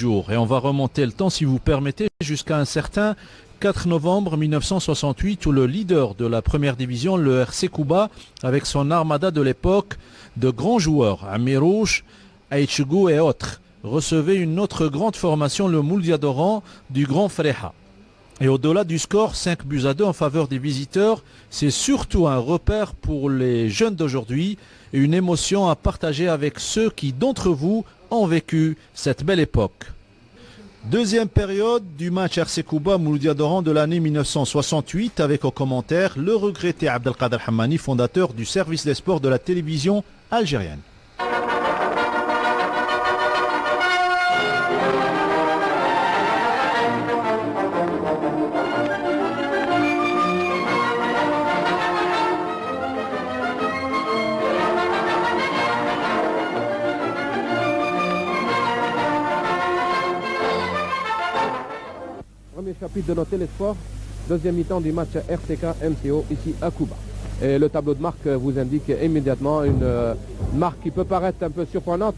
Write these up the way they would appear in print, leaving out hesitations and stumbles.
Et on va remonter le temps, si vous permettez, jusqu'à un certain 4 novembre 1968 où le leader de la première division, le RC Kuba, avec son armada de l'époque de grands joueurs, Amirouche, Aïchugou et autres, recevait une autre grande formation, le Mouldia d'Oran du Grand Freha. Et au-delà du score 5-2 en faveur des visiteurs, c'est surtout un repère pour les jeunes d'aujourd'hui et une émotion à partager avec ceux qui, d'entre vous, ont vécu cette belle époque. Deuxième période du match RC Kuba Mouloudia d'Oran de l'année 1968 avec au commentaire le regretté Abdelkader Hammani, fondateur du service des sports de la télévision algérienne. Premier chapitre de notre télésport, deuxième mi-temps du match RCK MCO ici à Kuba. Et le tableau de marque vous indique immédiatement une marque qui peut paraître un peu surprenante,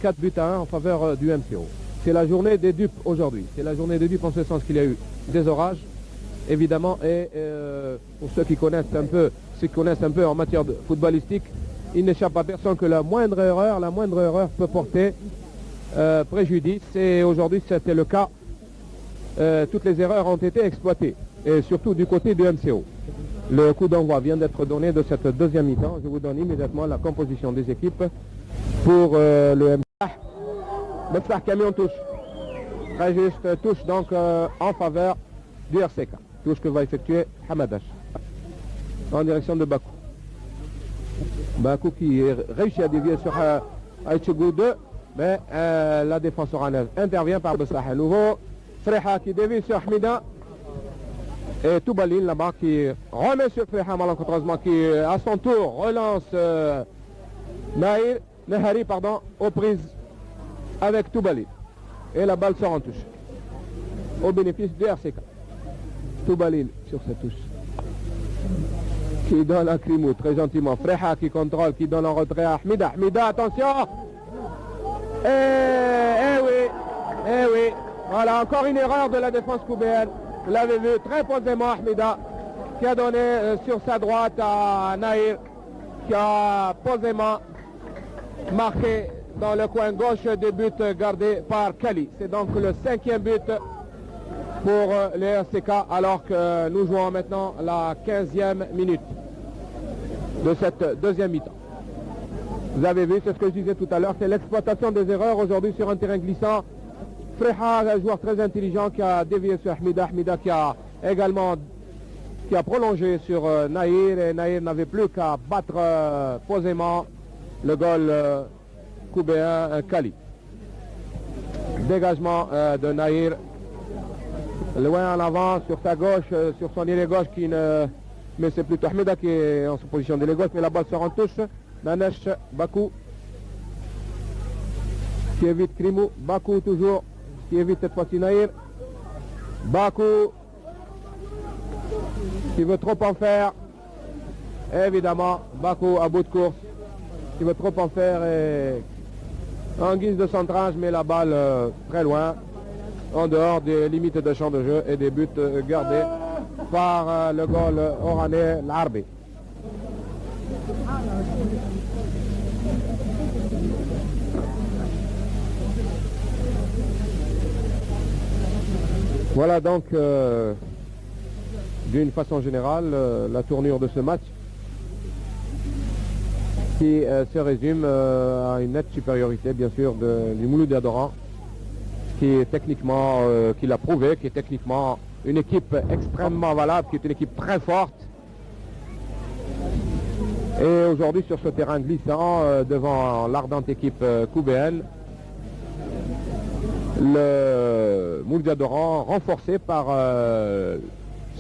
4-1 en faveur du MCO. C'est la journée des dupes aujourd'hui. C'est la journée des dupes en ce sens qu'il y a eu des orages, évidemment, et pour ceux qui connaissent un peu en matière de footballistique, il n'échappe à personne que la moindre erreur peut porter préjudice. Et aujourd'hui, c'était le cas. Toutes les erreurs ont été exploitées, et surtout du côté du MCO. Le coup d'envoi vient d'être donné de cette deuxième mi-temps. Je vous donne immédiatement la composition des équipes pour le MCO. Betsah Camion touche. Très juste, touche donc en faveur du RCK. Touche que va effectuer Hamadash en direction de Bakou. Bakou qui réussit à dévier sur Aïchougou 2, mais la défense oranaise intervient par Betsah à nouveau. Freha qui dévie sur Hamida et Toubalil là-bas qui remet sur Freha malencontreusement, qui à son tour relance Nehari aux prises avec Toubalil et la balle sort en touche au bénéfice du RCK. Toubalil sur cette touche qui donne un Krimou très gentiment. Freha qui contrôle, qui donne en retrait à Hamida. Hamida, attention, eh oui. Voilà, encore une erreur de la défense koubéenne. Vous l'avez vu très posément, Hamida, qui a donné sur sa droite à Nahir, qui a posément marqué dans le coin gauche des buts gardés par Kali. C'est donc le 5e but pour les RCK, alors que nous jouons maintenant la 15e minute de cette deuxième mi-temps. Vous avez vu, c'est ce que je disais tout à l'heure, c'est l'exploitation des erreurs aujourd'hui sur un terrain glissant. Freha, un joueur très intelligent qui a dévié sur Hamida. Hamida qui a prolongé sur Nahir, et Nahir n'avait plus qu'à battre posément le goal koubéen Kali. Dégagement de Nahir, loin en avant sur sa gauche, sur son ailier gauche mais c'est plutôt Hamida qui est en position d'ailier gauche, mais la balle sort en touche. Nanesh Bakou qui évite Krimou. Bakou toujours qui évite cette fois-ci Nahir. Bakou qui veut trop en faire. Évidemment, Bakou à bout de course qui veut trop en faire et en guise de centrage, mais la balle très loin, en dehors des limites de champ de jeu et des buts gardés par le goal oranais l'Arbi. Voilà donc, d'une façon générale, la tournure de ce match qui se résume à une nette supériorité, bien sûr, du Mouloudia d'Oran, qui est techniquement, qui l'a prouvé, qui est techniquement une équipe extrêmement valable, qui est une équipe très forte. Et aujourd'hui, sur ce terrain glissant, devant l'ardente équipe koubéenne, le Mouloudia d'Oran, renforcé par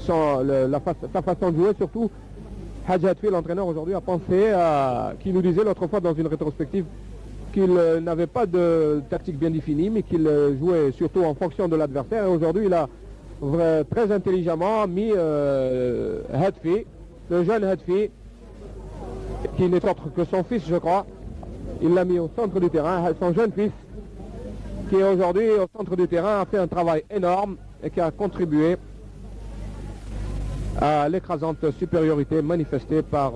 sa façon de jouer, surtout Hadj Hatfi, l'entraîneur aujourd'hui, a pensé qu'il nous disait l'autre fois dans une rétrospective qu'il n'avait pas de tactique bien définie, mais qu'il jouait surtout en fonction de l'adversaire. Et aujourd'hui, il a très intelligemment mis Hatfi, le jeune Hatfi, qui n'est autre que son fils, je crois. Il l'a mis au centre du terrain, son jeune fils, qui est aujourd'hui au centre du terrain, a fait un travail énorme et qui a contribué à l'écrasante supériorité manifestée par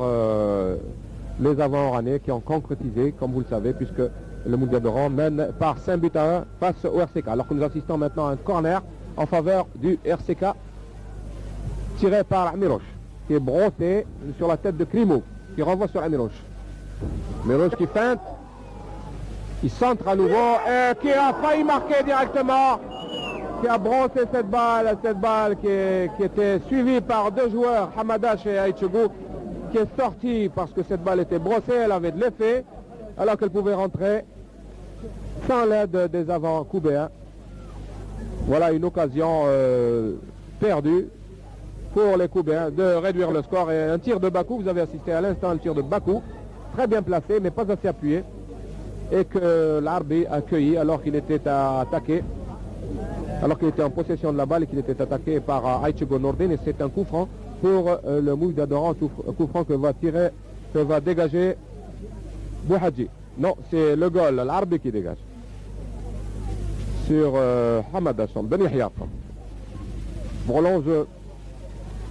les avants-oranais qui ont concrétisé, comme vous le savez, puisque le Mondial d'Oran mène par 5 buts à 1 face au RCK. Alors que nous assistons maintenant à un corner en faveur du RCK tiré par Amiroche, qui est brossé sur la tête de Krimo, qui renvoie sur Amiroche. Amiroche qui feinte, qui centre à nouveau et qui a failli marquer directement, qui a brossé cette balle qui était suivie par deux joueurs, Hamadash et Aïtchougou, qui est sortie parce que cette balle était brossée, elle avait de l'effet, alors qu'elle pouvait rentrer sans l'aide des avants koubéens. Voilà une occasion perdue pour les Koubéens de réduire le score. Et un tir de Bakou, vous avez assisté à l'instant, un tir de Bakou, très bien placé mais pas assez appuyé, et que l'Arbi a accueilli alors qu'il était attaqué, alors qu'il était en possession de la balle et qu'il était attaqué par Aïtchougou Nordin. Et c'est un coup franc pour le Mouïda d'Oran, coup franc que va dégager Bouhadji. Non, c'est le goal, l'Arbi qui dégage sur Hamad Hacham, Ben Yahya. Prolonge,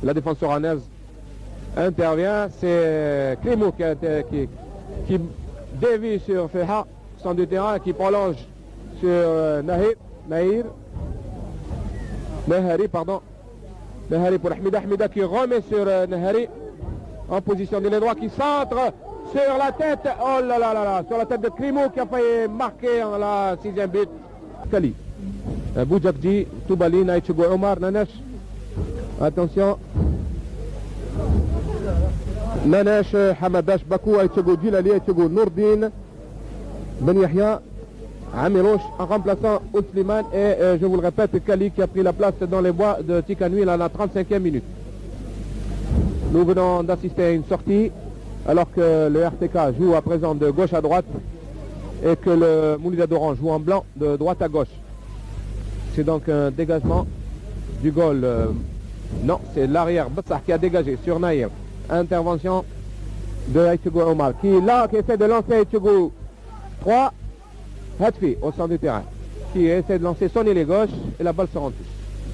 la défense oranaise intervient, c'est Krimo qui dévie sur Feha, centre du terrain, qui prolonge sur Nahari pour Ahmida qui remet sur Nahari en position de droit, qui centre sur la tête, oh là là là là, sur la tête de Krimo qui a failli marquer en la 6e but. Kali, Boujakji, Toubalin, Aïtchougou, Omar, Nanesh. Attention. Nanesh, Hamadash, Bakou, Aïtchougou, Djilali, Aïtchougou, Nourdine, Ben Yahya, Amiroche en remplaçant Ousliman et je vous le répète, Kali qui a pris la place dans les bois de Tikanouil à la 35e minute. Nous venons d'assister à une sortie alors que le RTK joue à présent de gauche à droite et que le Moulida d'Oran joue en blanc de droite à gauche. C'est donc un dégagement du goal. Non, c'est l'arrière Bassah qui a dégagé sur Naïr. Intervention de Aïtchougou Omar qui essaie de lancer Aïtchougou 3. Hatfi au centre du terrain qui essaie de lancer son ailier gauche et la balle se rend touche.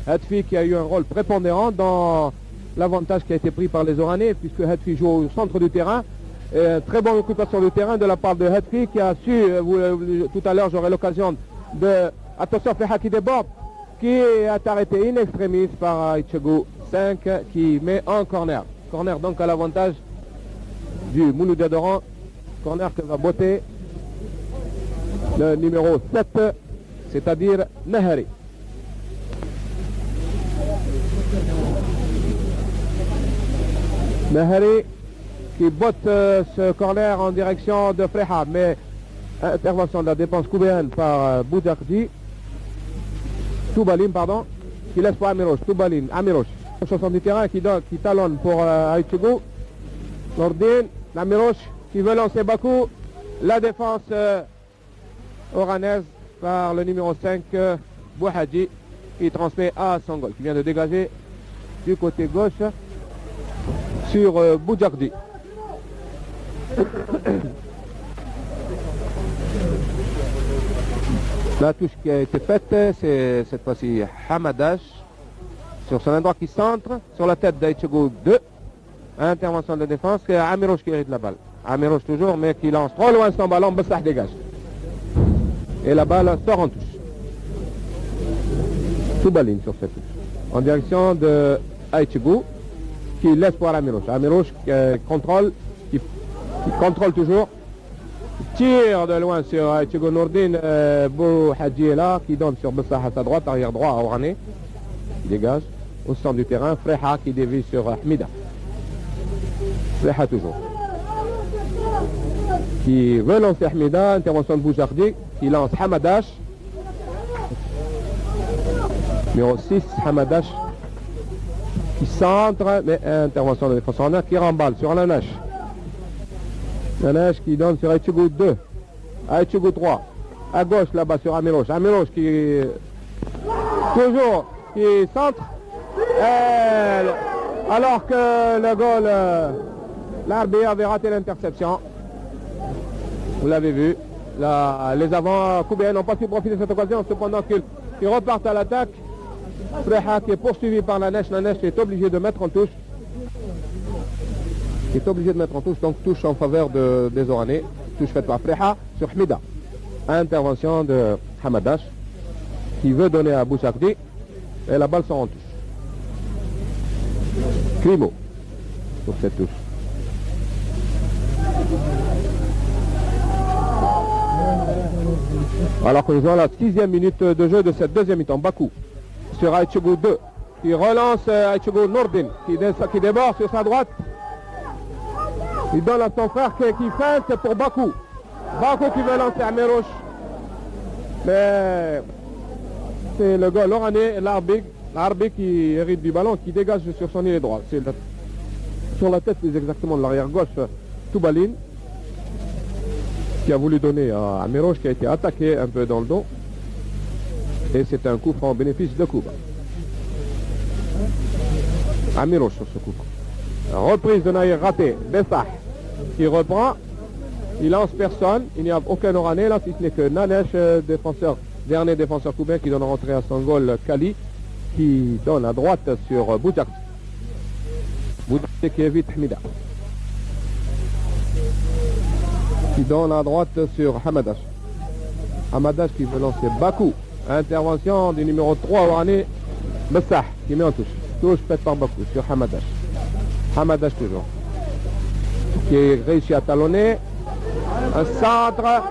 Hatfi qui a eu un rôle prépondérant dans l'avantage qui a été pris par les Oranais puisque Hatfi joue au centre du terrain. Très bonne occupation du terrain de la part de Hatfi qui a su, tout à l'heure j'aurai l'occasion de... Attention, Feha qui déborde, qui est arrêté in extremis par Aïtchougou 5 qui met un corner. Corner donc à l'avantage du Mouloudia d'Oran. Corner que va botter le numéro 7, c'est-à-dire Nahari. Nahari qui botte ce corner en direction de Freha, mais intervention de la défense koubéenne par Boudardi. Toubalim, pardon, qui laisse pour Amiroche. Toubalim, Amiroche. Chanson du terrain qui talonne pour Aïtchougou. Nordin, Amiroche qui veut lancer Bakou. La défense oranaise par le numéro 5, Bouhadji, qui transmet à Sangol, qui vient de dégager du côté gauche sur Boujardi. La touche qui a été faite, c'est cette fois-ci Hamadash sur son endroit qui centre, sur la tête d'Aïtchougou 2. Intervention de défense, c'est Amiroche qui hérite la balle. Amiroche toujours, mais qui lance trop loin son ballon, Bassah dégage. Et la balle sort en touche. Toubaline sur cette touche. En direction de Aïtchougou, qui laisse pour Amiroche. Amiroche qui contrôle toujours. Tire de loin sur Aïtchougou Nourdine. Bouhadji est là, qui donne sur Bassah à sa droite, arrière droit à Orane. Il dégage. Au centre du terrain, Freha qui dévie sur Ahmida. Freha toujours. Qui veut lancer Ahmida, intervention de Boujardi, qui lance Hamadash. Numéro 6, Hamadash, qui centre, mais intervention de défenseur qui remballe sur Nanesh. Nanesh qui donne sur Aïtchougou 2, Aïtchougou 3, à gauche là-bas sur Amiroche. Amiroche qui toujours qui centre, alors que le goal, l'arbitre avait raté l'interception. Vous l'avez vu, Les avants koubéens n'ont pas su profiter de cette occasion, cependant qu'ils repartent à l'attaque. Freha qui est poursuivi par Nanesh. Nanesh est obligé de mettre en touche. Donc touche en faveur des Oranais. Touche faite par Freha sur Hamida. Intervention de Hamadash qui veut donner à Bouchardi. Et la balle sort en touche. Crimo sur cette touche. Alors que nous avons la 6e minute de jeu de cette deuxième mi-temps. Bakou sur Aïtchougou 2 qui relance Aïtchougou Nordin qui déborde sur sa droite. Il donne à son frère qui feinte pour Bakou. Bakou qui veut lancer à Merouche. Mais c'est le gars l'Oranais, l'Arbi qui hérite du ballon, qui dégage sur son île droit. C'est sur la tête plus exactement de l'arrière gauche, Toubaline, qui a voulu donner à Merouche, qui a été attaqué un peu dans le dos. Et c'est un coup franc au bénéfice de Kouba. Amiroche sur ce coup franc. Reprise de Naïr ratée. Bessah qui reprend. Il lance personne. Il n'y a aucun Oranais là, si ce n'est que Nanesh, dernier défenseur coubin, qui donne rentrer à son goal Kali, qui donne à droite sur Boudak. Boudak qui évite Hamida. Qui donne à droite sur Hamadash. Hamadash qui veut lancer Bakou. Intervention du numéro 3 Oranais, Bessah, qui met en touche. Touche faite par Bakou sur Hamadash. Hamadash toujours. Qui réussit à talonner. Un centre.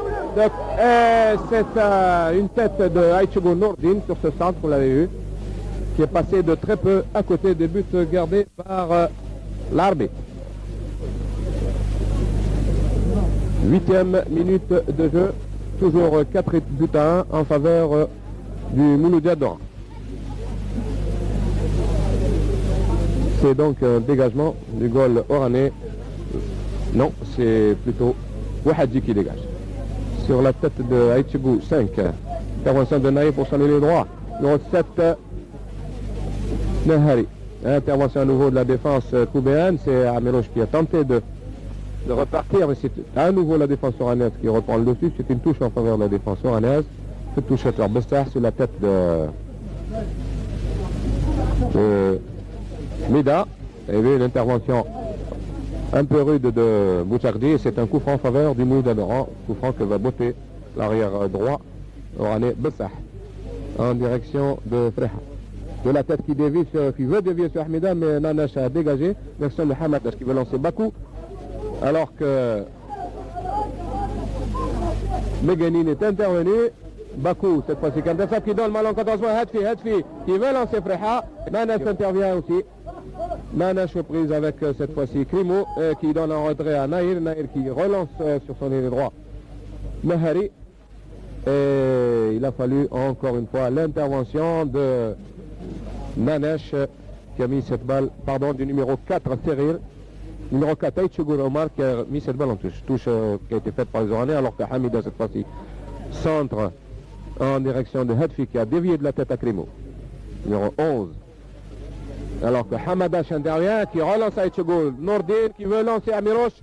C'est une tête de Aïtchougou Nourdine sur ce centre, vous l'avez vu, qui est passé de très peu à côté des buts gardés par l'arbitre. 8e minute de jeu. Toujours 4 buts à 1 en faveur du Mouloudia d'Oran. C'est donc un dégagement du goal oranais. Non, c'est plutôt Wahadji qui dégage. Sur la tête de Aïtchougou 5. Intervention de Naïf pour son ailier droit. Numéro 7, Nahari. Intervention à nouveau de la défense coubéenne. C'est Amirouche qui a tenté de repartir, mais c'est à nouveau la défense oranaise qui reprend le dessus. C'est une touche en faveur de la défense oranaise. Cette touche par Bessah sur la tête de Mida. Et vu l'intervention un peu rude de Bouchardi. C'est un coup franc en faveur du Mouloudia d'Oran. Coup franc que va botter l'arrière droit oranais Bessah en direction de Freha. De la tête qui veut dévier sur Hamida, mais Nanesh a dégagé. Version de Hamadash qui veut lancer Bakou. Alors que Meganin est intervenu. Bakou, cette fois-ci, Kandasab qui donne mal en 14 points. Hadfi qui veut lancer Freha. Nanesh intervient aussi. Nanesh prise avec cette fois-ci Crimo qui donne un retrait à Naïr. Naïr qui relance sur son aile droit Mahari. Et il a fallu encore une fois l'intervention de Nanesh qui a mis cette balle, du numéro 4 Serir. Numéro 4, Aïtchougou Omar qui a mis cette balle en touche. Touche qui a été faite par les Oranais, alors que Hamida cette fois-ci centre en direction de Hadfi qui a dévié de la tête à Crimo. Numéro 11. Alors que Hamadash intervient, qui relance Aïtchougou Nordin qui veut lancer Amirouche.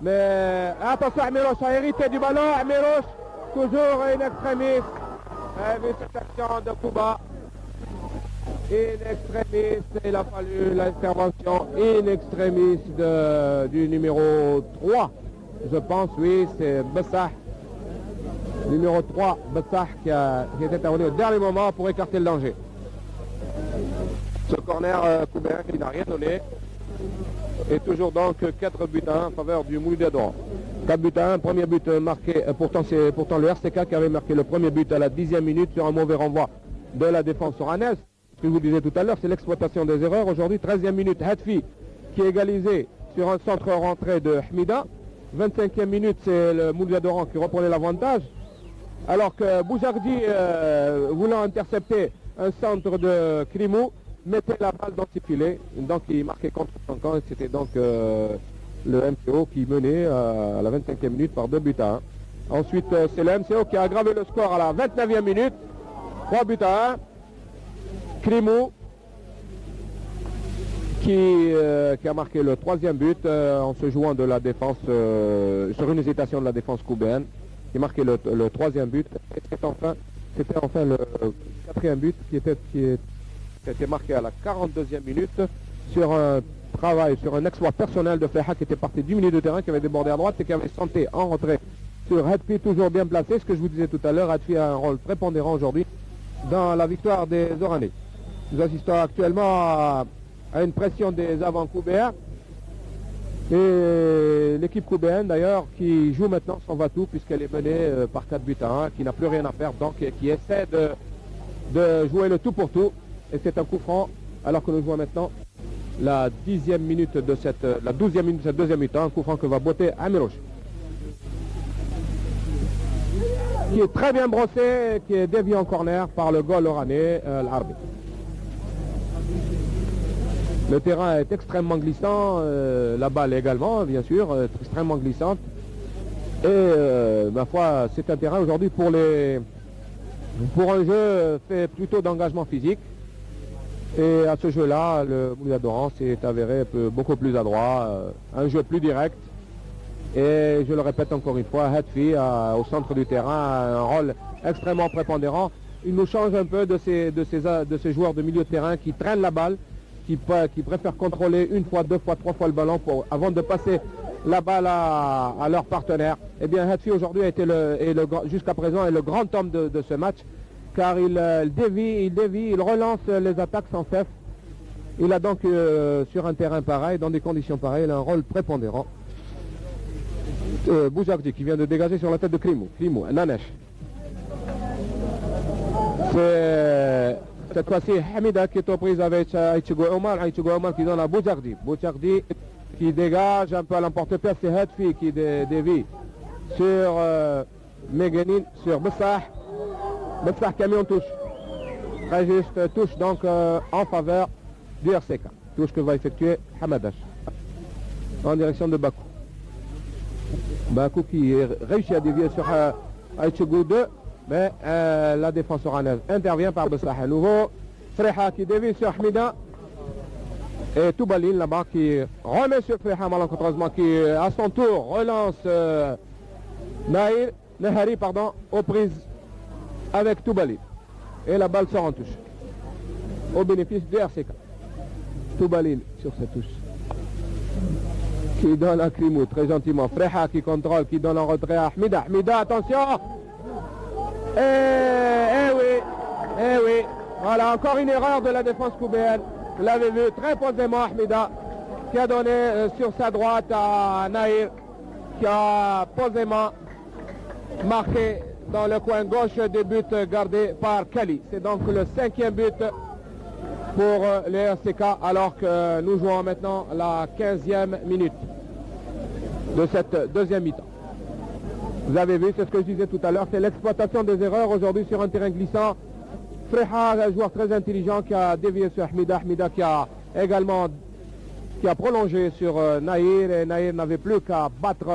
Mais attention, Amirouche a hérité du ballon. Amirouche, toujours in extremis. Vu cette action de Kouba. In extremis, il a fallu l'intervention in extremis du numéro 3. Je pense, oui, c'est Bessah. Numéro 3, Bessah qui est intervenu au dernier moment pour écarter le danger. Ce corner coubéen qui n'a rien donné. Et toujours donc 4 buts à 1 en faveur du Mouloudia d'Oran. 4 buts à 1, premier but marqué, c'est pourtant le RCK qui avait marqué le premier but à la 10e minute sur un mauvais renvoi de la défense oranaise. Ce que je vous disais tout à l'heure, c'est l'exploitation des erreurs. Aujourd'hui, 13e minute, Hadfi qui est égalisé sur un centre rentré de Hamida. 25e minute, c'est le Mouloudia d'Oran qui reprenait l'avantage. Alors que Bouchardi, voulant intercepter un centre de Crimo, mettait la balle dans ses filets. Donc il marquait contre son camp. C'était donc le MCO qui menait à la 25e minute par 2 buts à 1. Ensuite, c'est le MCO qui a aggravé le score à la 29e minute. 3 buts à 1. Crimo qui a marqué le 3e but en se jouant de la défense, sur une hésitation de la défense coubéenne. qui marquait le troisième but. Et c'était enfin le quatrième but qui était marqué à la 42e minute sur un travail, sur un exploit personnel de Fleha qui était parti du milieu de terrain, qui avait débordé à droite et qui avait tenté en retrait sur Hadfi, toujours bien placé. Ce que je vous disais tout à l'heure, Hadfi a un rôle prépondérant aujourd'hui dans la victoire des Oranais. Nous assistons actuellement à une pression des avants coubéens. Et l'équipe coubéenne d'ailleurs qui joue maintenant son va-tout puisqu'elle est menée par 4 buts à 1, qui n'a plus rien à perdre, donc qui essaie de jouer le tout pour tout. Et c'est un coup franc alors que nous jouons maintenant la 10e minute de la 12e minute de cette deuxième mi-temps, un coup franc que va botter Amirouche, qui est très bien brossé, qui est dévié en corner par le goal oranais, l'arbitre. Le terrain est extrêmement glissant, la balle également, bien sûr, extrêmement glissante. Et ma foi, c'est un terrain aujourd'hui pour un jeu fait plutôt d'engagement physique. Et à ce jeu-là, le Mouloudia d'Oran s'est avéré beaucoup plus adroit, un jeu plus direct. Et je le répète encore une fois, Hadfi au centre du terrain a un rôle extrêmement prépondérant. Il nous change un peu de ces joueurs de milieu de terrain qui traînent la balle, qui préfèrent contrôler une fois, deux fois, trois fois le ballon avant de passer la balle à leur partenaire. Eh bien, Hadfi aujourd'hui a été jusqu'à présent est le grand homme de ce match, car il dévie, il relance les attaques sans cesse. Il a donc sur un terrain pareil, dans des conditions pareilles, un rôle prépondérant. Boujardi qui vient de dégager sur la tête de Krimou, Nanesh. C'est cette fois-ci Hamida qui est aux prises avec Aïchigo Omar qui donne à Boujardi. Boujardi qui dégage un peu à l'emporte-pièce, c'est Hadfi qui dévie sur Meganin, sur Bessah. Bessah qui a mis en touche. Très juste, touche donc en faveur du RCK. Touche que va effectuer Hamadash en direction de Bakou. Bakou qui réussit à dévier sur Aïchigo 2, mais la défense oranaise intervient par Bessah à nouveau. Freha qui dévie sur Hamida. Et Toubalil là-bas qui remet sur Freha malencontreusement, qui à son tour relance Nahari aux prises avec Toubalil. Et la balle sort en touche au bénéfice du RCK. Toubalil sur cette touche qui donne à Krimou très gentiment. Freha qui contrôle, qui donne en retrait à Hamida. Hamida, attention. Eh oui. Voilà, encore une erreur de la défense coubéenne. Vous l'avez vu très posément, Hamida, qui a donné sur sa droite à Nahir, qui a posément marqué dans le coin gauche des buts gardés par Kali. C'est donc le 5e but pour les RCK, alors que nous jouons maintenant la 15e minute de cette deuxième mi-temps. Vous avez vu, c'est ce que je disais tout à l'heure, c'est l'exploitation des erreurs aujourd'hui sur un terrain glissant. Freha, un joueur très intelligent qui a dévié sur Hamida, qui a prolongé sur Nahir, et Nahir n'avait plus qu'à battre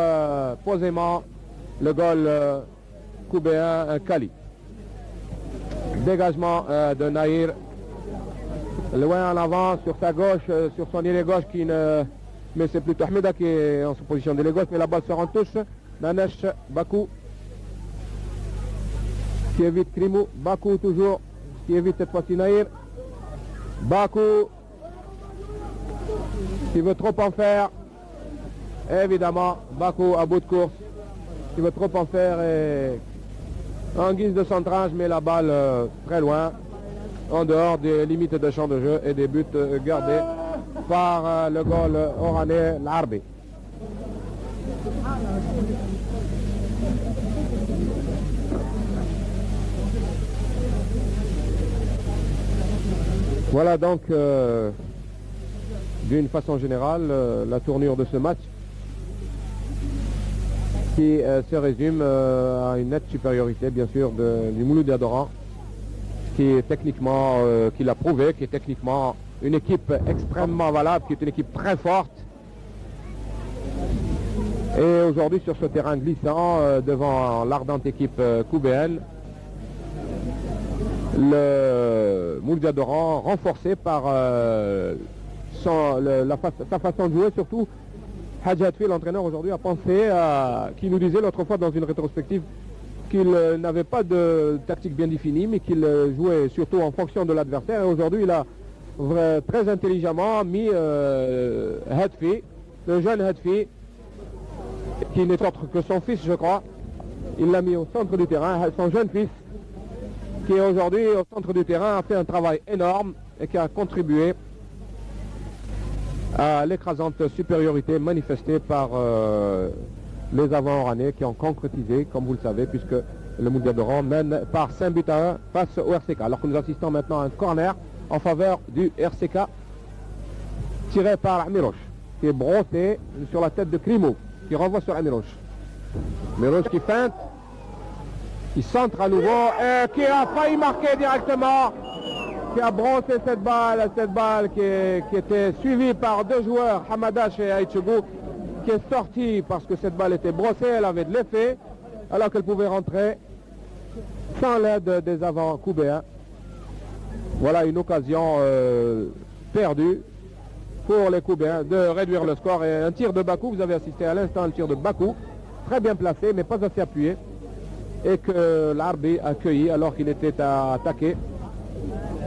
posément le goal coubéen Kali. Dégagement de Nahir, loin en avant sur sa gauche, sur son ailier gauche mais c'est plutôt Hamida qui est en position d'ailier gauche, mais la balle sort en touche. Nanesh, Bakou qui évite Krimou, Bakou toujours qui évite cette fois-ci Nahir. Bakou qui veut trop en faire, évidemment Bakou à bout de course qui veut trop en faire et en guise de centrage met la balle très loin, en dehors des limites de champ de jeu et des buts gardés par le goal oranais l'Arbi. Voilà donc d'une façon générale la tournure de ce match qui se résume à une nette supériorité bien sûr du Mouloudia d'Oran, qui est techniquement, qui l'a prouvé, qui est techniquement une équipe extrêmement valable, qui est une équipe très forte. Et aujourd'hui sur ce terrain glissant devant l'ardente équipe coubéenne, le Mouloudia d'Oran renforcé par sa façon de jouer surtout, Hadji Hatfi, l'entraîneur aujourd'hui, a pensé, qui nous disait l'autre fois dans une rétrospective qu'il n'avait pas de tactique bien définie, mais qu'il jouait surtout en fonction de l'adversaire. Et aujourd'hui, il a très intelligemment mis Hatfi, le jeune Hatfi, qui n'est autre que son fils, je crois. Il l'a mis au centre du terrain, son jeune fils, qui est aujourd'hui au centre du terrain, a fait un travail énorme et qui a contribué à l'écrasante supériorité manifestée par les avant-oranais qui ont concrétisé, comme vous le savez, puisque le Moundial d'Oran mène par 5 buts à 1 face au RCK. Alors que nous assistons maintenant à un corner en faveur du RCK tiré par Amiroche, qui est brossé sur la tête de Krimo, qui renvoie sur Amiroche. Amiroche qui feinte, qui centre à nouveau et qui a failli marquer directement, qui a brossé cette balle qui était suivie par deux joueurs, Hamadash et Aïtchougou, qui est sortie parce que cette balle était brossée, elle avait de l'effet, alors qu'elle pouvait rentrer sans l'aide des avant-coubéens. Voilà une occasion perdue pour les Coubéens de réduire le score. Et un tir de Bakou, vous avez assisté à l'instant, le tir de Bakou, très bien placé, mais pas assez appuyé, et que l'Arbi a accueilli alors qu'il était attaqué,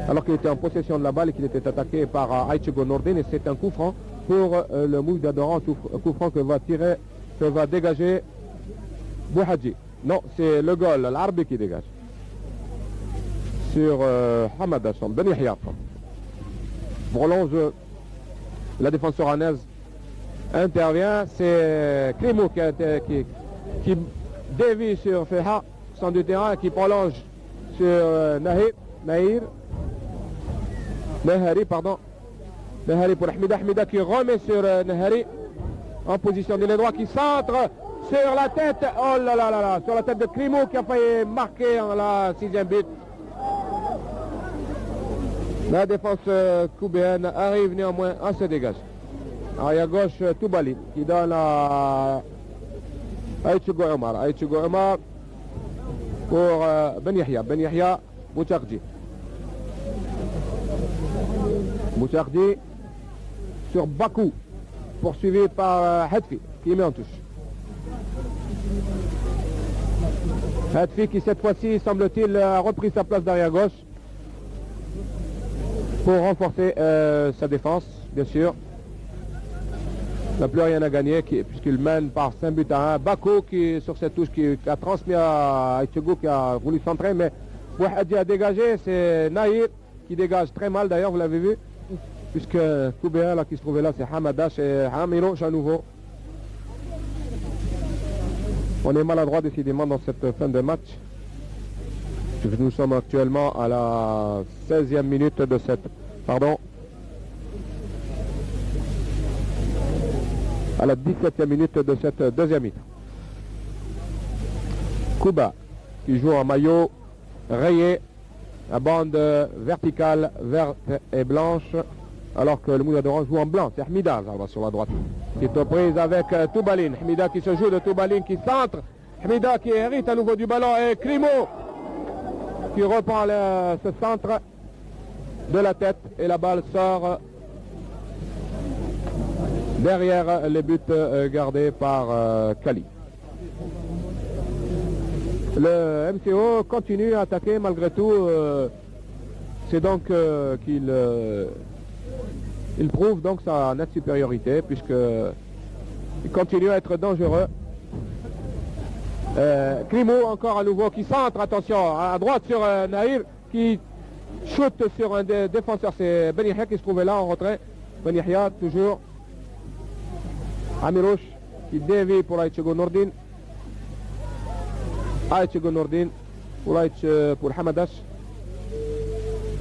alors qu'il était en possession de la balle et qu'il était attaqué par Aïtchougou Nordin. Et c'est un coup franc pour le Moundial d'Oran, coup franc que va dégager Bouhadji. Non, c'est le goal, l'Arbi qui dégage. Sur Hamad Hassan, Ben Yahya. Prolonge, la défense oranaise intervient, c'est Krimo qui dévie sur Feha, centre du terrain, qui prolonge sur Nahari pour Ahmida qui remet sur Nahari en position de droit, qui centre sur la tête, oh là là là là, sur la tête de Krimo qui a failli marquer en la 6e but. La défense coubéenne arrive néanmoins à se dégager. À gauche, Toubali qui donne à Aïtchougou Omar. Aïtchougou Omar pour Ben Yahya. Ben Yahya, Bouchakji. Bouchakji sur Bakou, poursuivi par Hatfi qui met en touche. Hatfi qui cette fois-ci, semble-t-il, a repris sa place derrière gauche pour renforcer sa défense, bien sûr. Il n'a plus rien à gagner puisqu'il mène par 5 buts à 1. Bakou qui, sur cette touche, qui a transmis à Aïtchougou, qui a voulu centrer, mais Bouhadji a dégagé. C'est Nahir qui dégage très mal d'ailleurs, vous l'avez vu, puisque Koubéa là, qui se trouvait là, c'est Hamadash et Hamiroch à nouveau. On est maladroit décidément dans cette fin de match. Nous sommes actuellement à la 16e minute de cette... Pardon. À la 17e minute de cette deuxième mi-temps. Kouba qui joue en maillot rayé, à bande verticale verte et blanche, alors que le Moundial d'Oran joue en blanc. C'est Hamida sur la droite qui est aux prises avec Toubalin. Hamida qui se joue de Toubalin qui centre. Hamida qui hérite à nouveau du ballon et Krimo qui reprend ce centre de la tête et la balle sort derrière les buts gardés par Kali. Le MCO continue à attaquer malgré tout. C'est donc qu'il prouve donc sa nette supériorité puisqu'il continue à être dangereux. Krimo encore à nouveau qui centre, attention, à droite sur Nahir qui shoot sur un des défenseurs, c'est Ben Yahya qui se trouvait là en retrait. Ben Yahya toujours. Amiroch qui dévie pour Aïtchougou Nordin. Aïtchougou Nordin pour Hamadash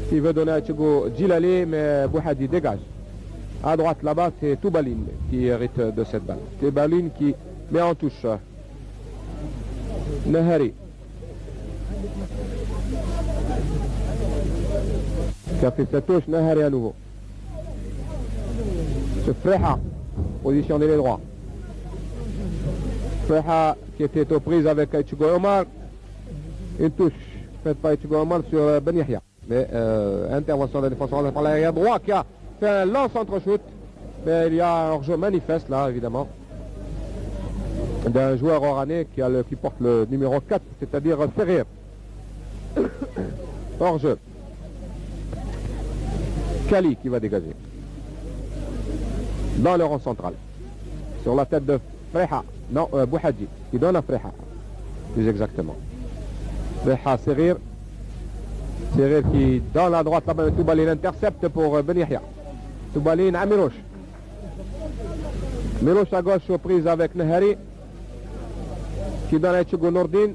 qui veut donner à Aïtchougou Djilali, mais Bouhadji dégage. À droite là-bas c'est Toubalin qui hérite de cette balle. Toubalin qui met en touche Nahari qui a fait cette touche. Nahari à nouveau. C'est Freha, position de droit. Freha qui était aux prises avec Aïtchougou Omar. Une touche faite par Aïtchougou Omar sur Ben Yahya. Mais intervention de la défense par l'arrière droit qui a fait un lance entre shoot. Mais il y a un hors-jeu manifeste là évidemment. d'un joueur oranais qui porte le numéro 4, c'est-à-dire Serir. Hors jeu. Kali qui va dégager. Dans le rang central. Sur la tête de Freha. Non, Bouhadji. Qui donne à Freha. Plus exactement. Freha Serir. Serir qui dans la droite là-bas. Toubalin intercepte pour Ben Yahya. Toubalin à Mirouche. Mirouche à gauche aux prises avec Nehari. Qui donne à Etchego Nourdine.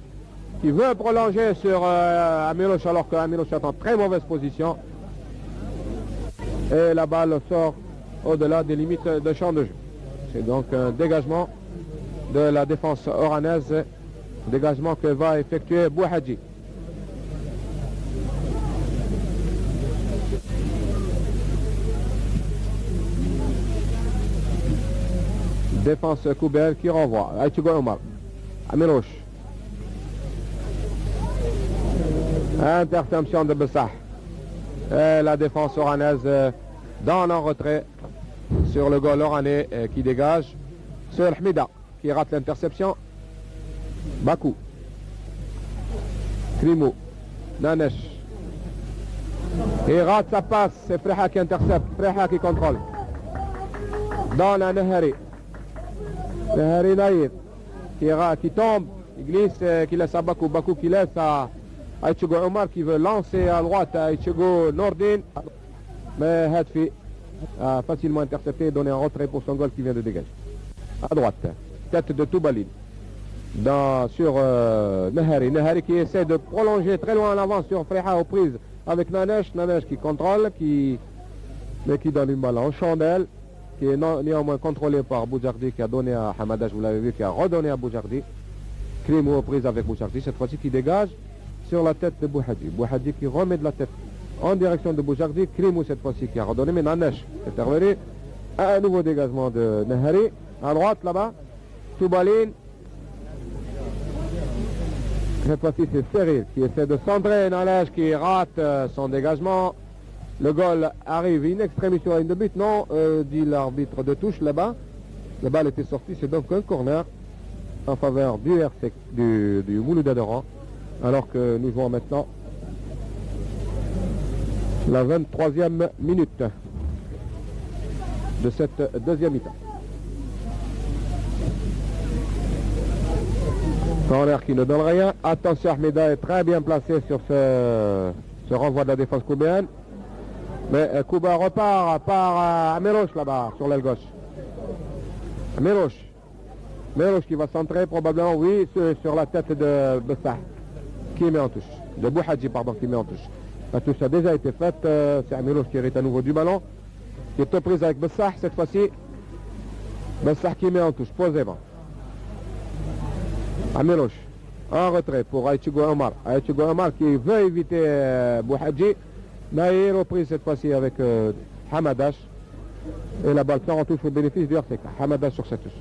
Qui veut prolonger sur Amirouche alors qu'Amirouche est en très mauvaise position. Et la balle sort au-delà des limites de champ de jeu. C'est donc un dégagement de la défense oranaise, dégagement que va effectuer Bouhadji. Défense Koubel qui renvoie. Aïtchougo Omar. Amirouche. Interception de Bessah. Et la défense oranaise dans en retrait sur le goal oranais qui dégage. Sur Hmida qui rate l'interception. Bakou. Krimou. Nanesh. Il rate sa passe. C'est Freha qui intercepte. Freha qui contrôle. Dans la Nehari. Nehari Naïr. Qui tombe. Il glisse. Qui laisse à Bakou. Bakou qui laisse à Aïtchougo Omar qui veut lancer à droite à Aïtchougo Nourdine. Mais Hadfi a facilement intercepté et donné un retrait pour son goal qui vient de dégager. À droite, tête de Toubalin. Sur Nehari. Nehari qui essaie de prolonger très loin en avant sur Freha aux prises avec Nanesh. Nanesh qui contrôle, mais qui donne une balle en chandelle, qui est néanmoins contrôlé par Boujardi qui a donné à Hamadash, vous l'avez vu, qui a redonné à Boujardi. Krimou aux prises avec Boujardi, cette fois-ci qui dégage sur la tête de Bouhadji. Bouhadji qui remet de la tête en direction de Boujardi. Krimou cette fois-ci qui a redonné, mais Nanesh est intervenu. Un nouveau dégagement de Nehari. À droite là-bas, Toubalin. Cette fois-ci c'est Serir qui essaie de centrer. Nanesh qui rate son dégagement. Le goal arrive in extremis sur la ligne de but. Non, dit l'arbitre de touche là-bas. La balle était sortie, c'est donc un corner en faveur du Moulouda d'Oran. Alors que nous jouons maintenant la 23e minute de cette deuxième mi-temps. Corner qui ne donne rien. Attention, Ahmeda est très bien placé sur ce renvoi de la défense koubéenne. Mais Kouba repart par Amirouche là-bas sur l'aile gauche. Amirouche. Amirouche qui va centrer probablement, oui, sur la tête de Bessah. Qui met en touche. De Bouhadji, pardon, qui met en touche. La touche a déjà été faite. C'est Amirouche qui hérite à nouveau du ballon. Qui est aux prises avec Bessah cette fois-ci. Bessah qui met en touche, posément. Amirouche. En retrait pour Aïtchougo Omar. Aïtchougo Omar qui veut éviter Bouhadji. Naïr aux prises cette fois-ci avec Hamadash. Et la balle sort en touche au bénéfice du RCK. Hamadash sur cette touche.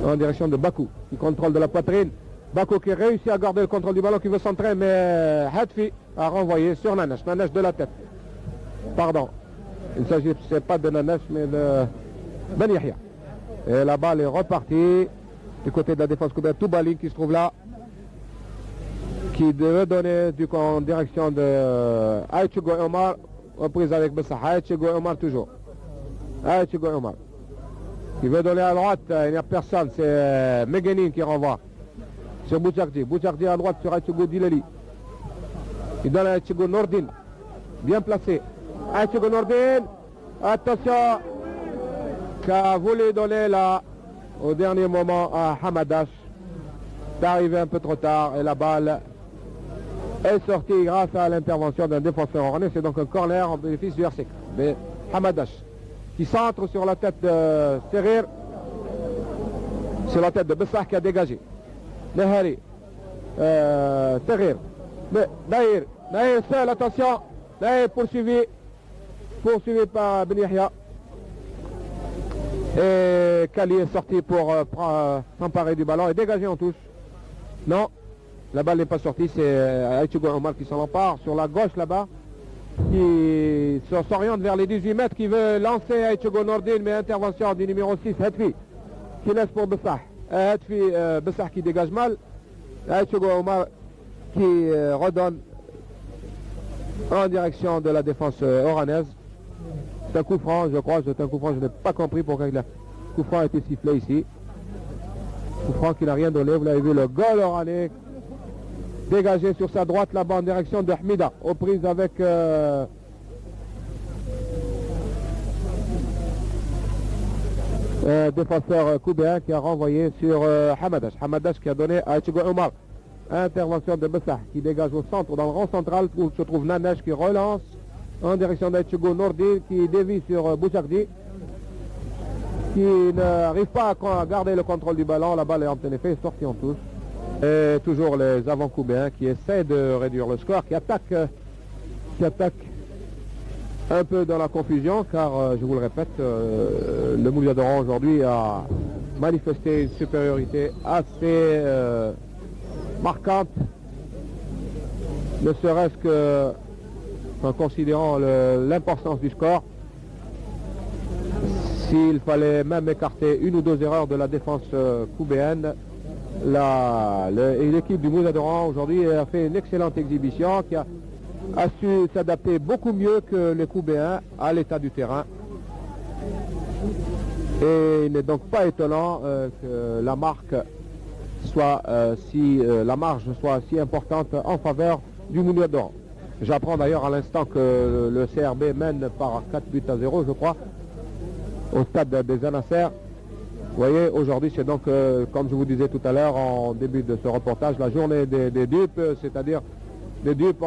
En direction de Bakou qui contrôle de la poitrine. Bakou qui réussit à garder le contrôle du ballon, qui veut centrer, mais Hadfi a renvoyé sur Nanesh. Nanesh de la tête. Pardon. Il ne s'agissait pas de Nanesh, mais de Ben Yahya. Et la balle est repartie du côté de la défense koubéenne. Toubalin qui se trouve là, qui devait donner en direction de Aïtchougo Omar, reprise avec Bessah. Aïtchougo Omar toujours. Aïtchougo Omar. Qui veut donner à droite, il n'y a personne, c'est Meguenin qui renvoie. Sur Boujardi. Boujardi à droite sur Aïtchougo Dilali. Il donne à Aïtchougo Nourdine. Bien placé. Aïtchougo Nourdine. Attention. Qu'a voulu donner là au dernier moment à Hamadash. C'est arrivé un peu trop tard et la balle est sortie grâce à l'intervention d'un défenseur oranais. C'est donc un corner en bénéfice du RCK. Mais Hamadash qui centre sur la tête de Serir. Sur la tête de Bessah qui a dégagé. Nehari. Serir. Mais Naïr. Naïr seul, attention. Naïr poursuivi par Ben Yahya. Et Kali est sorti pour s'emparer du ballon et dégager en touche. Non, la balle n'est pas sortie, c'est Aïtchougo Omar qui s'en empare sur la gauche là-bas, qui s'oriente vers les 18 mètres, qui veut lancer Aïtchougo Nourdine, mais intervention du numéro 6, Hadfi, qui laisse pour Bessah. Hetfi Bessah qui dégage mal. Aïtchogo Omar qui redonne en direction de la défense oranaise. C'est un coup franc, je crois, c'est un coup franc, je n'ai pas compris pourquoi le coup franc a été sifflé ici. Coup franc qui n'a rien donné, vous l'avez vu, le goal oranais dégagé sur sa droite là-bas en direction de Hamida, aux prises avec défenseur koubéen qui a renvoyé sur Hamadash. Hamadash qui a donné à Aïtchogo Omar. Intervention de Bessah qui dégage au centre, dans le rang central où se trouve Nanesh qui relance en direction d'Aïtchogo Nourdine qui dévie sur Bouchardi, qui n'arrive pas à garder le contrôle du ballon. La balle est en plein effet sortie en touche. Et toujours les avant-koubéens qui essaient de réduire le score, qui attaquent un peu dans la confusion, car je vous le répète, le Moulia d'Oran aujourd'hui a manifesté une supériorité assez marquante, ne serait-ce que en considérant l'importance du score. S'il fallait même écarter une ou deux erreurs de la défense koubéenne, l'équipe du Moulia d'Oran aujourd'hui a fait une excellente exhibition qui a su s'adapter beaucoup mieux que les Koubéens à l'état du terrain. Et il n'est donc pas étonnant que la marque soit la marge soit si importante en faveur du Moulia d'Oran. J'apprends d'ailleurs à l'instant que le CRB mène par 4-0, je crois, au stade des Anasser. Vous voyez, aujourd'hui c'est donc, comme je vous disais tout à l'heure en début de ce reportage, la journée des dupes, c'est-à-dire des dupes,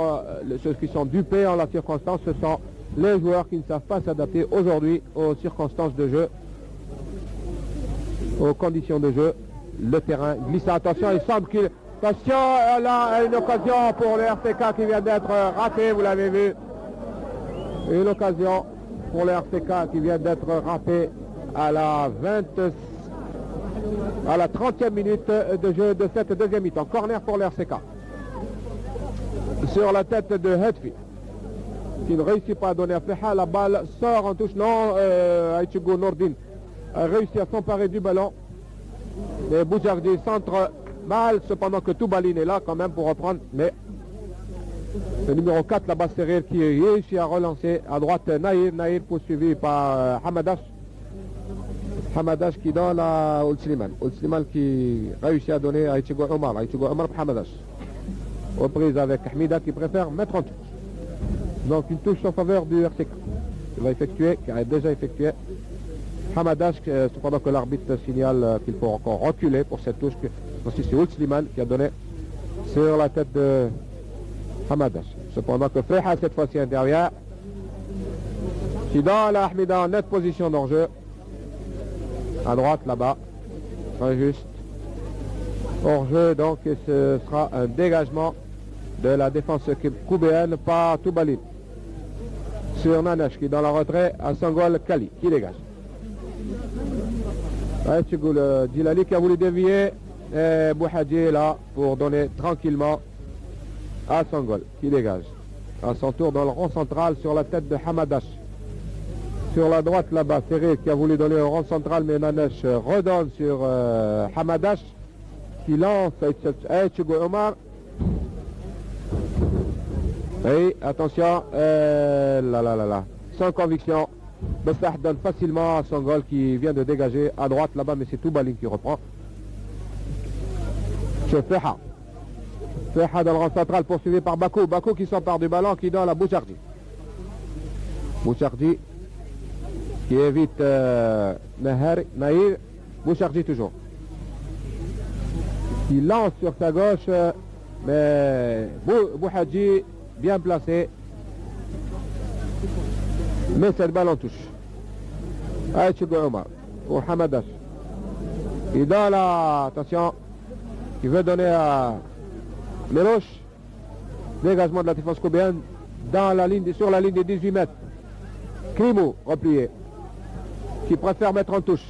ceux qui sont dupés en la circonstance, ce sont les joueurs qui ne savent pas s'adapter aujourd'hui aux circonstances de jeu, aux conditions de jeu. Le terrain glisse, attention, il semble qu'il... Attention, là, une occasion pour le RCK qui vient d'être raté, vous l'avez vu. Une occasion pour le RCK qui vient d'être raté à la 30e minute de jeu de cette deuxième mi-temps. Corner pour le RCK. Sur la tête de Hetfi, qui ne réussit pas à donner à Feha. La balle sort en touche. Non, Aïtchogo Nourdine a réussi à s'emparer du ballon. Et Bouchardi centre mal, cependant que Toubaline est là quand même pour reprendre. Mais le numéro 4, la base serrée, qui réussit à relancer à droite Naïr poursuivi par Hamadash. Hamadash qui donne à Ould Slimane qui réussit à donner à Aïtchogo Omar pour Hamadash. Reprise avec Hamida qui préfère mettre en touche. Donc une touche en faveur du RCK qui a déjà effectué. Hamadash, cependant que l'arbitre signale qu'il faut encore reculer pour cette touche. Ensuite c'est Ould Slimane qui a donné sur la tête de Hamadash. Cependant que Feha cette fois-ci intervient. Qui donne à Hamida en nette position d'enjeu. À droite là-bas. Très juste. Hors jeu donc, et ce sera un dégagement de la défense koubéenne par Toubaline sur Nanesh qui est dans la retrait à Sangol Kali qui dégage. Aïtchogo Djilali qui a voulu dévier et Bouhadji est là pour donner tranquillement à Sangol qui dégage. À son tour dans le rond central sur la tête de Hamadash. Sur la droite là-bas, Ferré qui a voulu donner au rond central mais Nanesh redonne sur Hamadash qui lance Aïtchogo Omar. Et attention, sans conviction, Bessah donne facilement à Sangol qui vient de dégager à droite là-bas, mais c'est Toubaline qui reprend. Sur Feha. Feha dans le rang central poursuivi par Bakou. Bakou qui s'empare du ballon, qui donne à Bouchardi. Bouchardi qui évite Naïr. Bouchardi toujours. Qui lance sur sa gauche, mais Bouhadji bien placé, mais cette balle en touche. Aïtchogo Omar pour Hamadash. Il donne la, attention, il veut donner à Meloche. Dégagement de la défense koubéenne sur la ligne des 18 mètres. Krimou replié, qui préfère mettre en touche.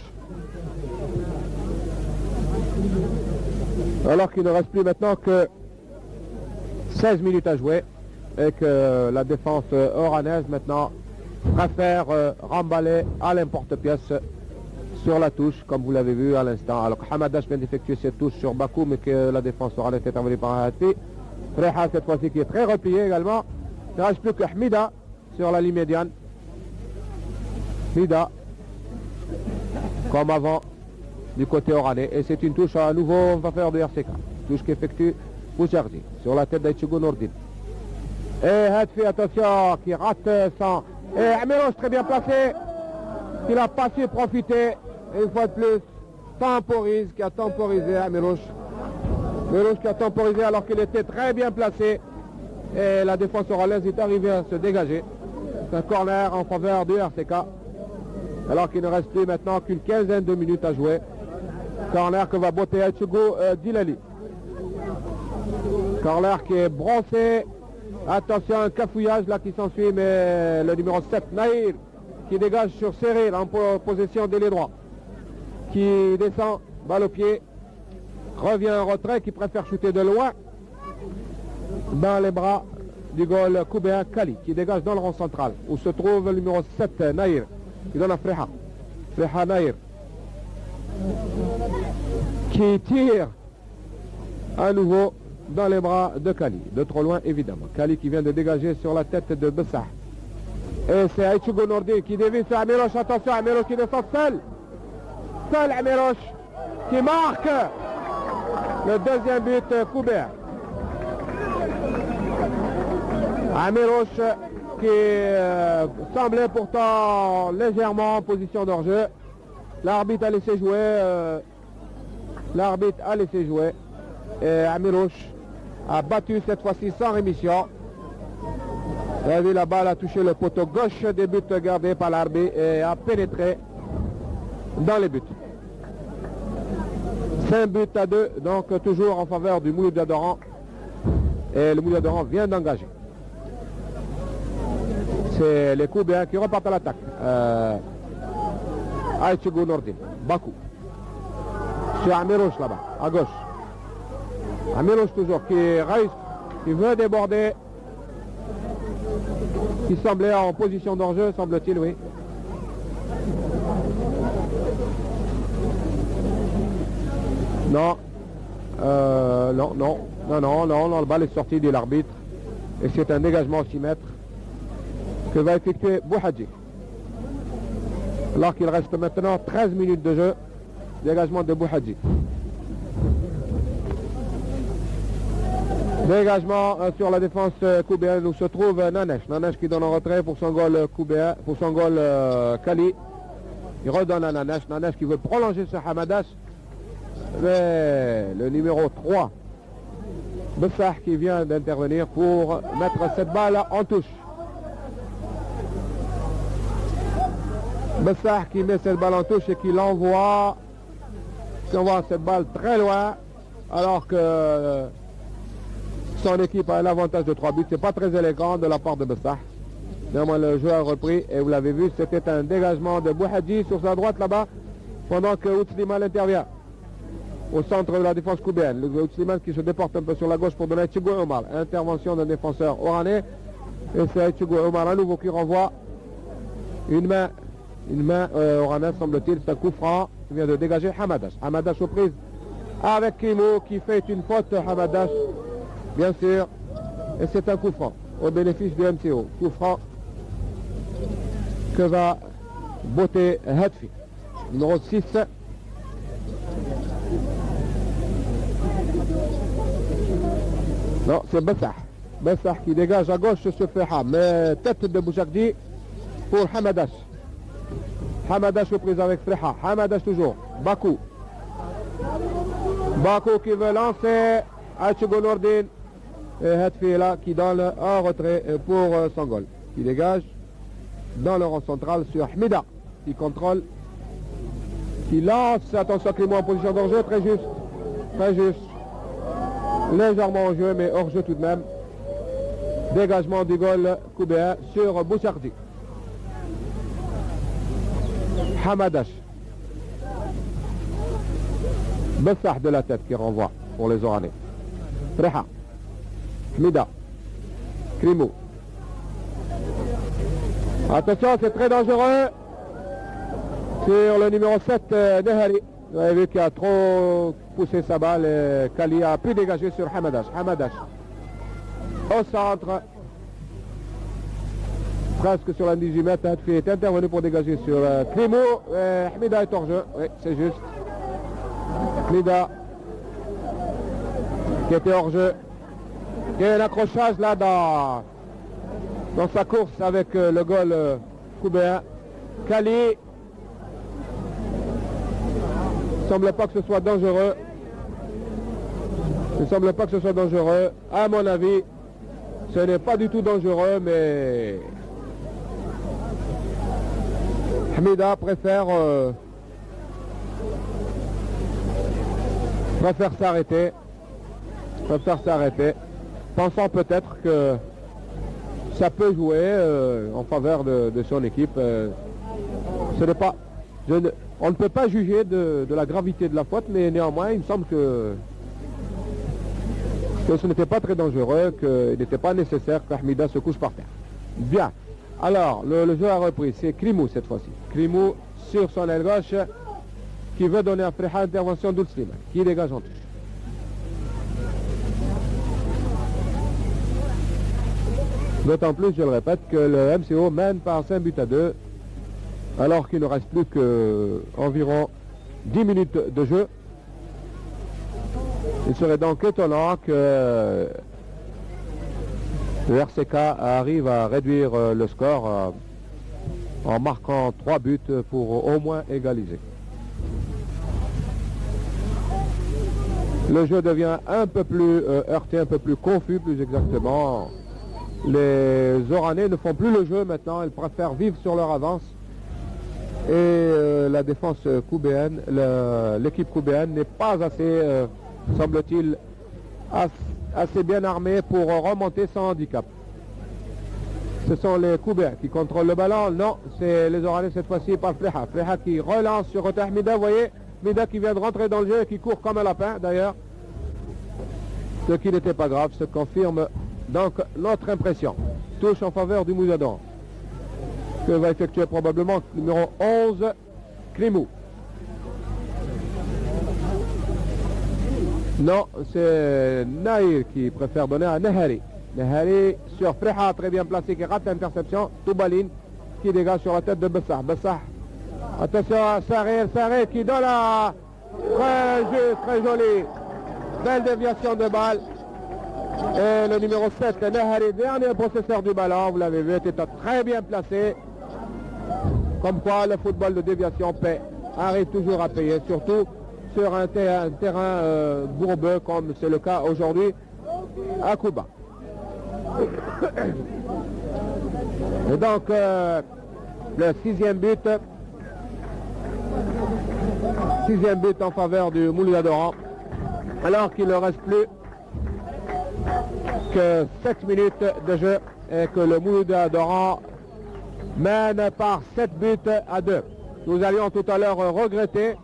Alors qu'il ne reste plus maintenant que 16 minutes à jouer et que la défense oranaise maintenant préfère remballer à l'importe-pièce sur la touche, comme vous l'avez vu à l'instant. Alors Hamadash vient d'effectuer cette touche sur Bakou, mais que la défense aura été intervenue par Hatfi. Freha cette fois-ci qui est très replié également. Il ne reste plus que Hamida sur la ligne médiane. Hamida, comme avant, du côté oranais. Et c'est une touche à nouveau en faveur de RCK. Touche qu'effectue Bouchardi sur la tête d'Aïtchougo Nourdine. Et Hatfi, attention, qui rate son... Et Amirouche très bien placé, qui n'a pas su profiter, et une fois de plus, temporise, qui a temporisé Amirouche. Amirouche qui a temporisé alors qu'il était très bien placé. Et la défense oralaise est arrivée à se dégager. C'est un corner en faveur du RCK. Alors qu'il ne reste plus maintenant qu'une quinzaine de minutes à jouer. Corner que va botter Aïtchougo Dilali. Corner qui est brossé. Attention, un cafouillage là qui s'ensuit, mais le numéro 7, Naïr, qui dégage sur Serré en possession de l'aile droit. Qui descend, balle au pied. Revient en retrait, qui préfère shooter de loin. Dans les bras du goal Koubéen Kali, qui dégage dans le rond central, où se trouve le numéro 7, Naïr, qui donne à Freha. Freha Naïr, qui tire à nouveau dans les bras de Kali, de trop loin évidemment. Kali qui vient de dégager sur la tête de Bessah. Et c'est Aïtchougo Nourdine qui dévie sur Amirouche. Attention, Amirouche qui descend seul. Seul Amirouche qui marque le deuxième but Koubéen. Amirouche qui semblait pourtant légèrement en position d'hors-jeu. L'arbitre a laissé jouer. Et Amirouche a battu cette fois-ci sans rémission. Vous avez vu, la balle a touché le poteau gauche des buts gardés par l'arbitre et a pénétré dans les buts. 5 buts à 2, donc toujours en faveur du Mouloud d'Adoran. Et le Mouloud d'Adoran vient d'engager. C'est les Koubéens qui repartent à l'attaque. Aïtchougo Nourdine, Bakou. C'est Amirouche là-bas, à gauche. Amirouche toujours qui réussit, qui veut déborder, qui semblait en position d'enjeu, semble-t-il, oui. Non, non, le balle est sorti de l'arbitre et c'est un dégagement au 6 mètres que va effectuer Bouhadji. Alors qu'il reste maintenant 13 minutes de jeu, dégagement de Bouhadji. Dégagement sur la défense koubéenne où se trouve Nanesh. Nanesh qui donne en retrait pour son goal koubéen, pour son goal Kali. Il redonne à Nanesh. Nanesh qui veut prolonger ce Hamadash. Mais le numéro 3, Bessah qui vient d'intervenir pour mettre cette balle en touche. Bessah qui met cette balle en touche et qui l'envoie cette balle très loin alors que son équipe a l'avantage de 3 buts. C'est pas très élégant de la part de Bessah. Néanmoins le jeu a repris et vous l'avez vu, c'était un dégagement de Bouhadji sur sa droite là-bas pendant que Outsliman intervient au centre de la défense koubéenne. Le Outsliman qui se déporte un peu sur la gauche pour donner à Aïtchougo Omar. Intervention d'un défenseur oranais et c'est Aïtchougo Omar à nouveau qui renvoie une main oranais semble-t-il. C'est un coup franc qui vient de dégager Hamadash. Hamadash aux prises avec Kimo qui fait une faute. Hamadash bien sûr, et c'est un coup franc au bénéfice du MCO. Coup franc que va botter Hatfi. Numéro 6. Non, c'est Bessah. Bessah qui dégage à gauche sur Freha. Mais tête de Bouchakdi pour Hamadash. Hamadash aux prises avec Freha. Hamadash toujours. Bakou. Bakou qui veut lancer Aïtchougo Nourdine. Et Hatfi est là qui donne un retrait pour son goal. Qui dégage dans le rang central sur Hamida. Qui contrôle. Qui lance. Attention Clément en position d'enjeu. Très juste. Très juste. Légèrement en jeu mais hors jeu tout de même. Dégagement du goal koubéen sur Bouchardi. Hamadash. Bessah de la tête qui renvoie pour les Oranais. Freha. Mida. Krimo. Attention, c'est très dangereux. Sur le numéro 7, Nehari. Vous avez vu qu'il a trop poussé sa balle et Kali a pu dégager sur Hamadash. Hamadash au centre. Presque sur la 18 mètres. Hadfi est intervenu pour dégager sur Klimou. Hamida est hors jeu. Oui, c'est juste. Hamida qui était hors jeu. Il y a un accrochage là dans sa course avec le goal coubéen. Kali. Il ne semble pas que ce soit dangereux. Il ne semble pas que ce soit dangereux. À mon avis, ce n'est pas du tout dangereux, mais Hamida préfère s'arrêter. Pensant peut-être que ça peut jouer en faveur de son équipe. Ce n'est pas... On ne peut pas juger de la gravité de la faute, mais néanmoins, il me semble que ce n'était pas très dangereux, qu'il n'était pas nécessaire que Hamida se couche par terre. Bien. Alors, le jeu a repris. C'est Krimou cette fois-ci. Krimou sur son aile gauche qui veut donner à Freha intervention d'Oulslim, qui dégage en touche. D'autant plus, je le répète, que le MCO mène par 5-2 alors qu'il ne reste plus qu'environ 10 minutes de jeu. Il serait donc étonnant que le RCK arrive à réduire le score en marquant 3 buts pour au moins égaliser. Le jeu devient un peu plus heurté, un peu plus confus plus exactement. Les Oranais ne font plus le jeu maintenant, ils préfèrent vivre sur leur avance. Et la défense coubéenne, l'équipe coubéenne n'est pas assez, semble-t-il, assez bien armée pour remonter sans handicap. Ce sont les Coubéens qui contrôlent le ballon. Non, c'est les Oranais cette fois-ci par Freha. Freha qui relance sur Rota Mida, vous voyez, Mida qui vient de rentrer dans le jeu et qui court comme un lapin d'ailleurs. Ce qui n'était pas grave, ce confirme donc notre impression. Touche en faveur du Mouzadon, que va effectuer probablement le numéro 11, Krimou. Non, c'est Naïr qui préfère donner à Nehari. Nehari sur Freha, très bien placé, qui rate l'interception. Toubaline qui dégage sur la tête de Bessah. Bessah, attention à Saré qui donne la... Très juste, très joli. Belle déviation de balle. Et le numéro 7, Nehari, dernier possesseur du ballon, vous l'avez vu, était très bien placé. Comme quoi le football de déviation paie, arrive toujours à payer, surtout sur un terrain bourbeux comme c'est le cas aujourd'hui à Cuba. Et donc le sixième but en faveur du Mouloudia d'Oran, alors qu'il ne reste plus que 7 minutes de jeu et que le Mouloudia d'Oran mène par 7-2. Nous allions tout à l'heure regretter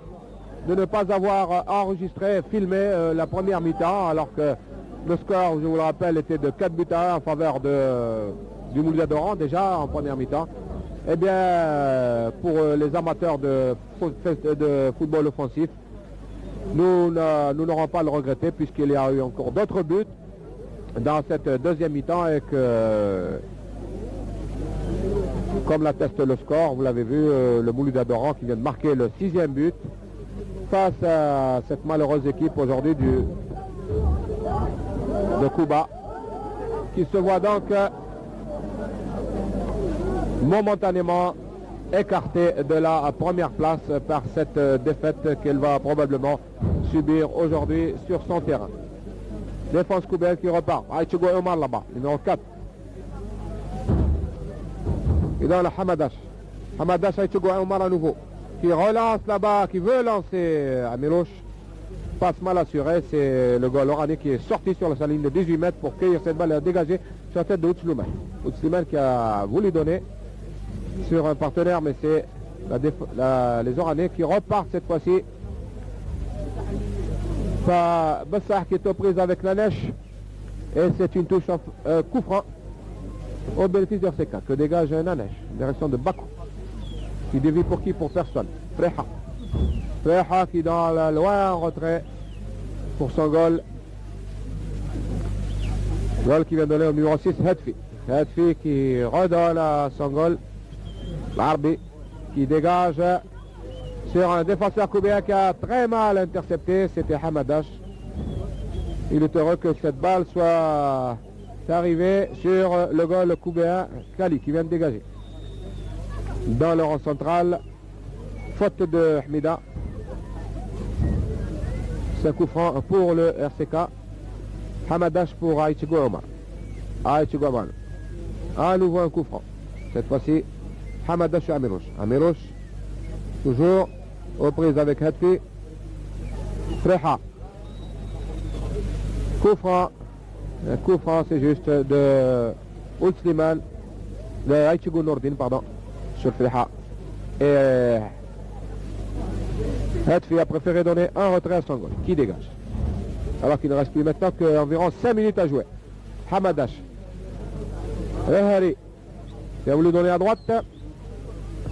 de ne pas avoir enregistré et filmé la première mi-temps, alors que le score, je vous le rappelle, était de 4-1 en faveur du Mouloudia d'Oran déjà en première mi-temps. Eh bien, pour les amateurs de football offensif, nous n'aurons pas à le regretter puisqu'il y a eu encore d'autres buts dans cette deuxième mi-temps et que, comme l'atteste le score, vous l'avez vu, le Mouloudia d'Oran qui vient de marquer le 6e but face à cette malheureuse équipe aujourd'hui de Cuba, qui se voit donc momentanément écartée de la première place par cette défaite qu'elle va probablement subir aujourd'hui sur son terrain. Défense cubaine qui repart. Aïchigo Omar là-bas, numéro 4. Et dans le Hamadash. Hamadash Aïchigo Omar à nouveau, qui relance là-bas, qui veut lancer à Miloche. Passe mal assuré, c'est le goal oranais qui est sorti sur sa ligne de 18 mètres pour cueillir cette balle et dégager sur la tête de Outslouman. Outslouman qui a voulu donner sur un partenaire, mais c'est les Oranais qui repartent cette fois-ci. Bessah qui est aux prises avec la neige et c'est une touche coup franc au bénéfice d'RCK que dégage Nanesh, direction de Bakou. qui dévie pour qui? Pour personne. Freha. Freha qui dans la loin en retrait pour son goal. Goal qui vient donner au numéro 6, Hadfi. Hadfi qui redonne à son goal. L'arbi qui dégage sur un défenseur koubéen qui a très mal intercepté, c'était Hamadash. Il est heureux que cette balle soit arrivée sur le goal koubéen Kali qui vient de dégager. Dans le rang central, faute de Hamida. C'est un coup franc pour le RCK. Hamadash pour Aïchigo Omar. Aïchigo Omar. À nouveau un coup franc. Cette fois-ci, Hamadash et Amirouche. Amirouche, toujours aux prises avec Hadfi. Freha. Coup franc. Un coup franc, c'est juste de Ould Slimane, de Aïchigo Nourdine, pardon, sur Freha. Et Hadfi a préféré donner un retrait à son goal, qui dégage. Alors qu'il ne reste plus maintenant qu'environ 5 minutes à jouer. Hamadash. Rehari, qui a voulu donner à droite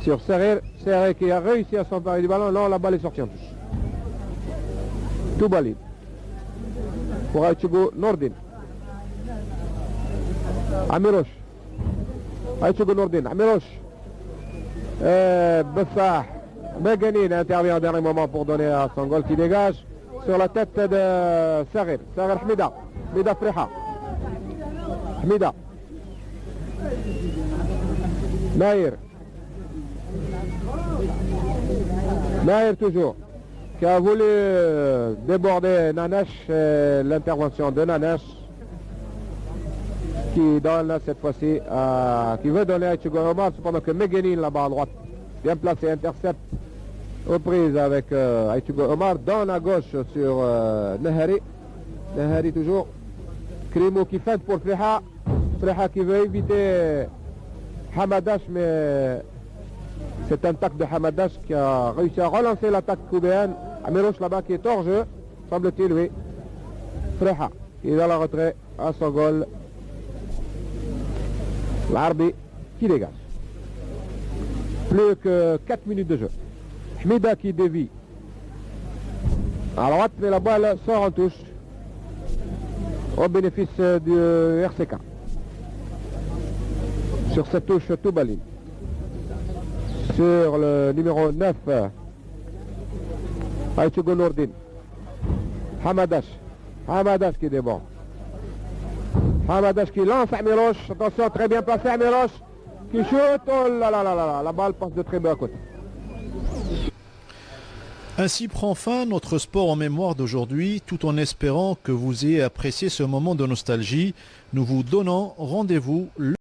sur Serir. Serir qui a réussi à s'emparer du ballon. Non, la balle est sortie en touche. Toubalib. Pour Aïchigo Nourdine. Amirouche. Aïchigo Nourdine. Amirouche. Bessah. Meganine intervient au dernier moment pour donner à son goal qui dégage sur la tête de Serir. Serir Hamida. Hamida Freha. Hamida. Naïr. Naïr toujours, qui a voulu déborder Nanesh, l'intervention de Nanesh, qui donne cette fois-ci, qui veut donner à Aïchigo Omar, cependant que Meganine là-bas à droite, bien placé, intercepte aux prises avec Aïchigo Omar, donne à gauche sur Nahari. Nahari toujours. Krimo qui feinte pour Freha. Freha qui veut éviter Hamadash, mais c'est un tac de Hamadash qui a réussi à relancer l'attaque koubéenne. Amirouche là-bas qui est hors jeu, semble-t-il, oui. Freha, qui est dans la retrait à son goal. L'arbi qui dégage. Plus que 4 minutes de jeu. Hamida qui dévie à droite, mais la balle sort en touche au bénéfice du RCK. Sur cette touche, Toubalin. Sur le numéro 9, Aïchigo Nourdine. Hamadash. Hamadash qui déborde. Hamadash qui lance Amirouche. Attention, très bien placé Amirouche. Qui shoot. Oh là là là là. La balle passe de très bas à côté. Ainsi prend fin notre sport en mémoire d'aujourd'hui, tout en espérant que vous ayez apprécié ce moment de nostalgie. Nous vous donnons rendez-vous le